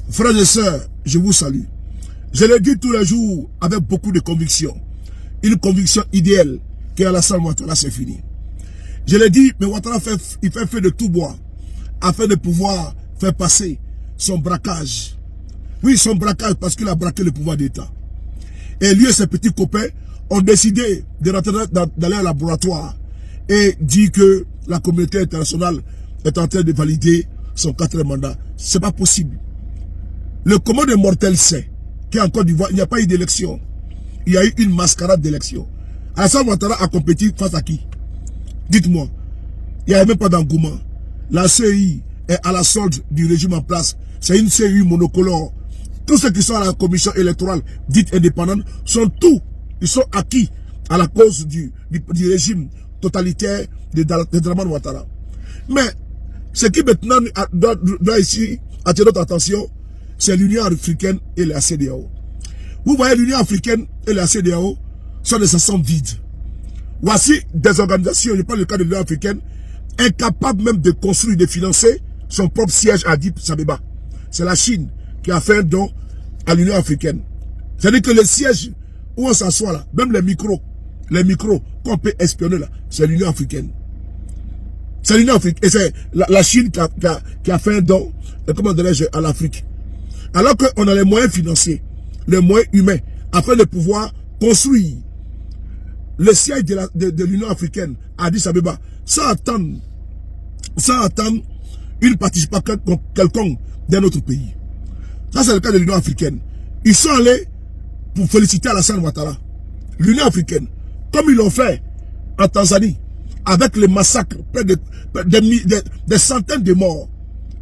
Frères et sœurs, je vous salue. Je le dis tous les jours avec beaucoup de conviction. Une conviction idéale qu'Alassane Ouattara c'est fini. Je le dis, mais Ouattara il fait feu de tout bois afin de pouvoir faire passer son braquage. Oui, son braquage parce qu'il a braqué le pouvoir d'État. Et lui et ses petits copains ont décidé de rentrer dans leur laboratoire et dit que la communauté internationale est en train de valider son 4e mandat. C'est pas possible. Le commun des mortels sait qu'en Côte d'Ivoire, il n'y a pas eu d'élection. Il y a eu une mascarade d'élection. Alassane Ouattara a compétit face à qui? Dites-moi. Il n'y a même pas d'engouement. La CEI est à la solde du régime en place. C'est une CEI monocolore. Tous ceux qui sont à la commission électorale dite indépendante sont tous, ils sont acquis à la cause du régime totalitaire de Dramane Ouattara. Mais ce qui maintenant doit ici attirer notre attention, c'est l'Union africaine et la CEDEAO. Vous voyez, l'Union africaine et la CEDEAO sont des ensembles vides. Voici des organisations, je prends le cas de l'Union africaine, incapables même de construire, de financer son propre siège à Addis Abeba. C'est la Chine qui a fait un don à l'Union africaine. C'est-à-dire que le siège où on s'assoit là, même les micros qu'on peut espionner là, c'est l'Union africaine. C'est l'Union africaine. Et c'est la Chine qui a fait un don, comment dirais-je, à l'Afrique. Alors qu'on a les moyens financiers, les moyens humains, afin de pouvoir construire le siège de l'Union africaine à Addis Abeba, sans attendre une participation quelconque d'un autre pays. Ça, c'est le cas de l'Union africaine. Ils sont allés pour féliciter Alassane Ouattara. L'Union africaine, comme ils l'ont fait en Tanzanie, avec les massacres, près des centaines de morts,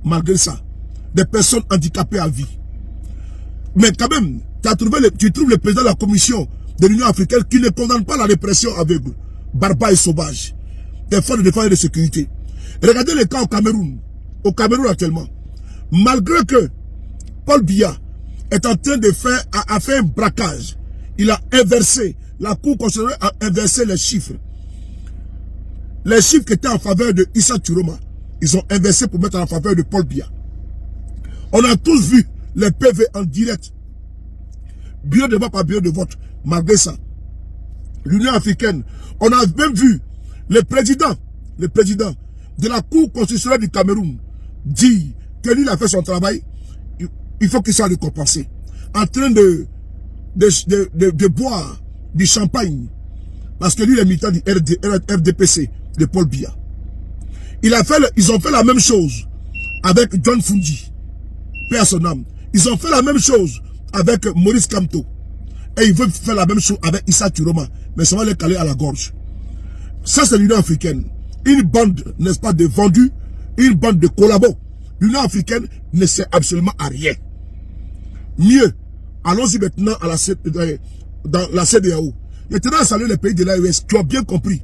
malgré ça, des personnes handicapées à vie. Mais quand même, tu trouves le président de la commission de l'Union africaine qui ne condamne pas la répression aveugle, barbare et sauvage des forces de défense et de sécurité. Et regardez le cas au Cameroun. Au Cameroun actuellement. Malgré que Paul Biya est en train de faire un braquage, il a inversé, la Cour constitutionnelle a inversé les chiffres. Les chiffres qui étaient en faveur de Issa Turoma, ils ont inversé pour mettre en faveur de Paul Biya. On a tous vu les PV en direct. Bureau de vote par bureau de vote. Malgré ça, l'Union africaine, on a même vu le président de la Cour constitutionnelle du Cameroun dire que lui, il a fait son travail, il faut qu'il soit récompensé. En train de boire du champagne, parce que lui, il est militant du RDPC, de Paul Biya. Ils ont fait la même chose avec John Fundi, paix à son âme. Ils ont fait la même chose avec Maurice Kamto. Et ils veulent faire la même chose avec Issa Turoma. Mais ça va les caler à la gorge. Ça, c'est l'Union africaine. Une bande, n'est-ce pas, de vendus, une bande de collabos. L'Union africaine ne sert absolument à rien. Mieux, allons-y maintenant à dans la CEDEAO. Je tenais à saluer les pays de l'AES qui ont bien compris.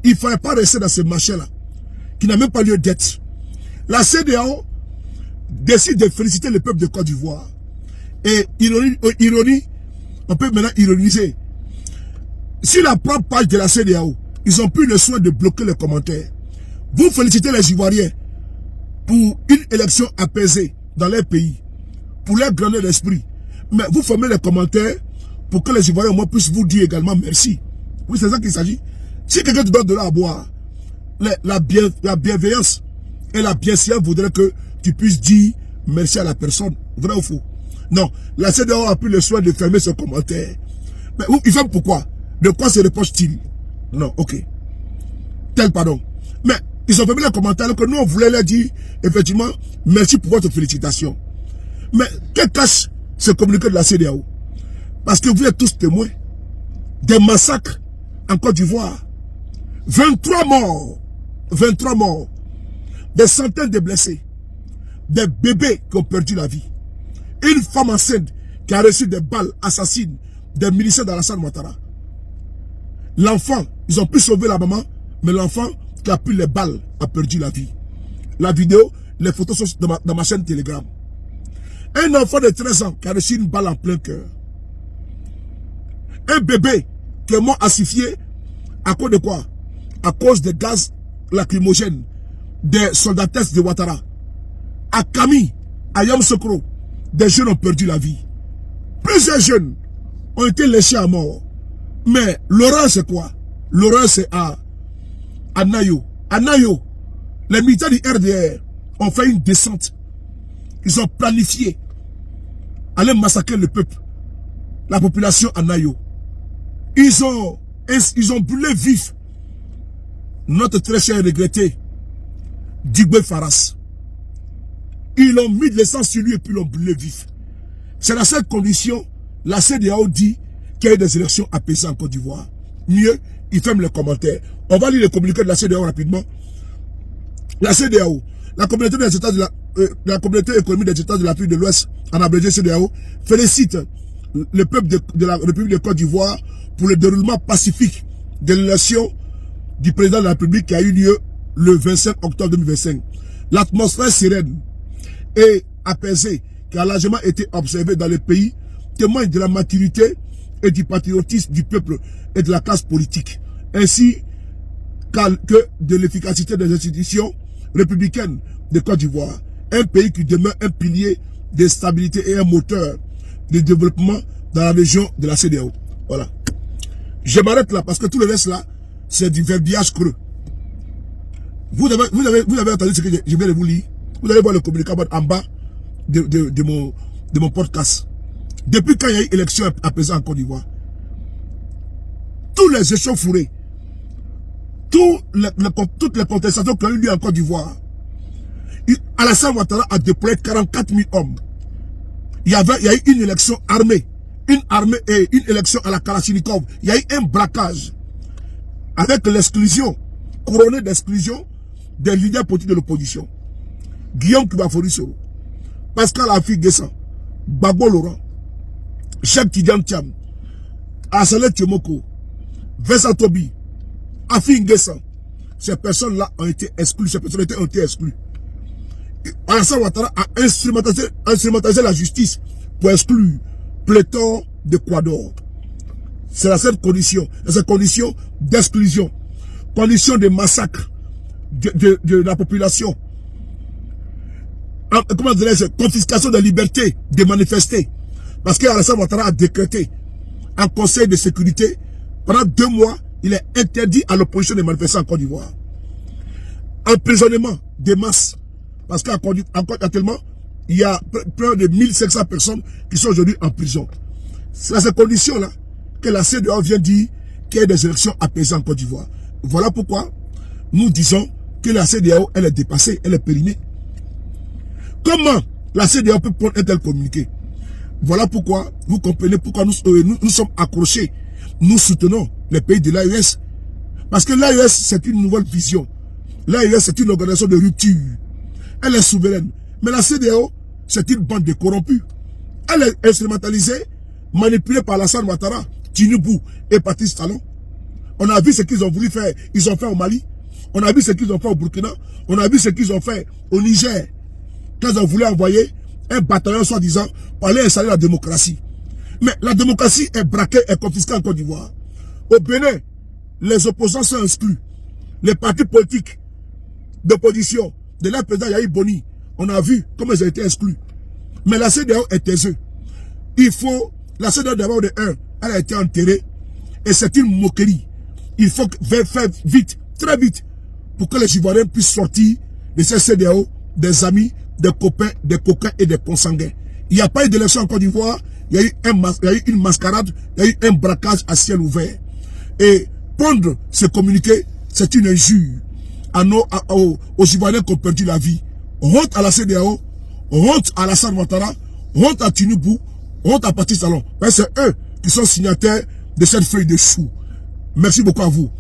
Il ne fallait pas rester dans ce marché-là, qui n'a même pas lieu d'être. La CEDEAO décide de féliciter le peuple de Côte d'Ivoire. Et ironie, on peut maintenant ironiser. Si la propre page de la CEDEAO, ils ont pris le soin de bloquer les commentaires. Vous félicitez les Ivoiriens pour une élection apaisée dans leur pays, pour leur grandeur d'esprit. Mais vous fermez les commentaires pour que les Ivoiriens au moins puissent vous dire également merci. Oui, c'est ça qu'il s'agit. Si quelqu'un te donne de l'eau à boire, la bienveillance et la bienséance voudraient que tu puisses dire merci à la personne. Vrai ou faux? Non, la CEDEAO a pris le soin de fermer ce commentaire. Mais il fait pourquoi? De quoi se reproche-t-il? Non, ok. Tel pardon. Mais ils ont fermé les commentaires alors que nous on voulait leur dire effectivement merci pour votre félicitation. Mais que cache ce communiqué de la CEDEAO? Parce que vous êtes tous témoins des massacres en Côte d'Ivoire. 23 morts. 23 morts. Des centaines de blessés. Des bébés qui ont perdu la vie. Une femme enceinte qui a reçu des balles assassines des miliciens d'Alassane Ouattara. L'enfant, ils ont pu sauver la maman, mais l'enfant qui a pris les balles a perdu la vie. La vidéo, les photos sont dans ma chaîne Telegram. Un enfant de 13 ans qui a reçu une balle en plein cœur. Un bébé qui est mort asphyxié à cause de quoi? À cause des gaz lacrymogènes des soldatesses de Ouattara. À Kami, à Yamoussoukro, des jeunes ont perdu la vie. Plusieurs jeunes ont été léchés à mort. Mais l'horreur c'est quoi? L'horreur c'est à Nayo. À Nayo, les militaires du RDR ont fait une descente. Ils ont planifié aller massacrer le peuple, la population à Nayo. Ils ont brûlé vif notre très cher et regretté Diboué Faras. Ils ont mis de l'essence sur lui et puis l'ont brûlé vif. C'est dans cette condition, la CEDEAO dit qu'il y a eu des élections apaisées en Côte d'Ivoire. Mieux, ils ferment les commentaires. On va lire les communiqués de la CEDEAO rapidement. La CEDEAO, la communauté des États de la communauté économique des États de l'Afrique de l'Ouest, en abrégé CEDEAO, félicite le peuple de la République de Côte d'Ivoire pour le déroulement pacifique de l'élection du président de la République qui a eu lieu le 25 octobre 2025. L'atmosphère sereine et apaisée qui a largement été observée dans le pays témoigne de la maturité et du patriotisme du peuple et de la classe politique, ainsi que de l'efficacité des institutions républicaines de Côte d'Ivoire, un pays qui demeure un pilier de stabilité et un moteur de développement dans la région de la CEDEAO. Voilà. Je m'arrête là parce que tout le reste là, c'est du verbiage creux. Vous avez entendu ce que je viens de vous lire. Vous allez voir le communiqué en bas de mon podcast. Depuis quand il y a eu élection apaisée en Côte d'Ivoire, tous les échauffourés, toutes les contestations qui ont eu lieu en Côte d'Ivoire, Alassane Ouattara a déployé 44 000 hommes. Il y a eu une élection armée, une élection à la Kalachnikov. Il y a eu un braquage avec l'exclusion, couronnée d'exclusion des leaders politiques de l'opposition. Guillaume Koubafory-Soro, Pascal Afi-Guessan, Gbagbo Laurent, Cheikh Tidiane Thiam, Assalé Tiomoko, Vincent Tobi, Afi Nguessan. Ces personnes-là ont été exclues. Ces personnes ont été exclues. Alassane Ouattara a instrumentalisé la justice pour exclure pléthore de Quador. C'est dans cette condition, d'exclusion, condition de massacre de la population, comment dirais-je, confiscation de liberté de manifester. Parce qu'Alassane Ouattara a décrété en conseil de sécurité, pendant 2 mois, il est interdit à l'opposition de manifester en Côte d'Ivoire. Emprisonnement de masse. Parce qu'actuellement, il y a près de 1500 personnes qui sont aujourd'hui en prison. C'est à ces conditions-là que la CEDEAO vient dire qu'il y a des élections apaisées en Côte d'Ivoire. Voilà pourquoi nous disons que la CEDEAO, elle est dépassée, elle est périmée. Comment la CEDEAO peut prendre un tel communiqué? Voilà pourquoi, vous comprenez pourquoi nous sommes accrochés. Nous soutenons les pays de l'AES. Parce que l'AES, c'est une nouvelle vision. L'AES, c'est une organisation de rupture. Elle est souveraine. Mais la CEDEAO, c'est une bande de corrompus. Elle est instrumentalisée, manipulée par Alassane Ouattara, Tinubu et Patrice Talon. On a vu ce qu'ils ont voulu faire. Ils ont fait au Mali. On a vu ce qu'ils ont fait au Burkina. On a vu ce qu'ils ont fait au Niger. Quand ils ont voulu envoyer un bataillon soi-disant pour aller installer la démocratie. Mais la démocratie est braquée et confisquée en Côte d'Ivoire. Au Bénin, les opposants sont exclus. Les partis politiques d'opposition de leur président Yahi Boni, on a vu comment ils ont été exclus. Mais la CEDEAO est taiseux. La CEDEAO d'abord de 1, elle a été enterrée et c'est une moquerie. Il faut faire vite, très vite, pour que les Ivoiriens puissent sortir de cette CEDEAO des amis, des copains, des coquins et des consanguins. Il n'y a pas eu d'élection en Côte d'Ivoire, il y a eu une mascarade, il y a eu un braquage à ciel ouvert. Et prendre ce communiqué, c'est une injure aux Ivoiriens qui ont perdu la vie. Honte à la CEDEAO, honte à Alassane Ouattara, honte à Tinubu, honte à Patrice Talon. C'est eux qui sont signataires de cette feuille de chou. Merci beaucoup à vous.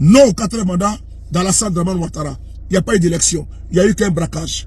Non au 4e mandat d'Alassane Ouattara. Il n'y a pas eu d'élection, il n'y a eu qu'un braquage.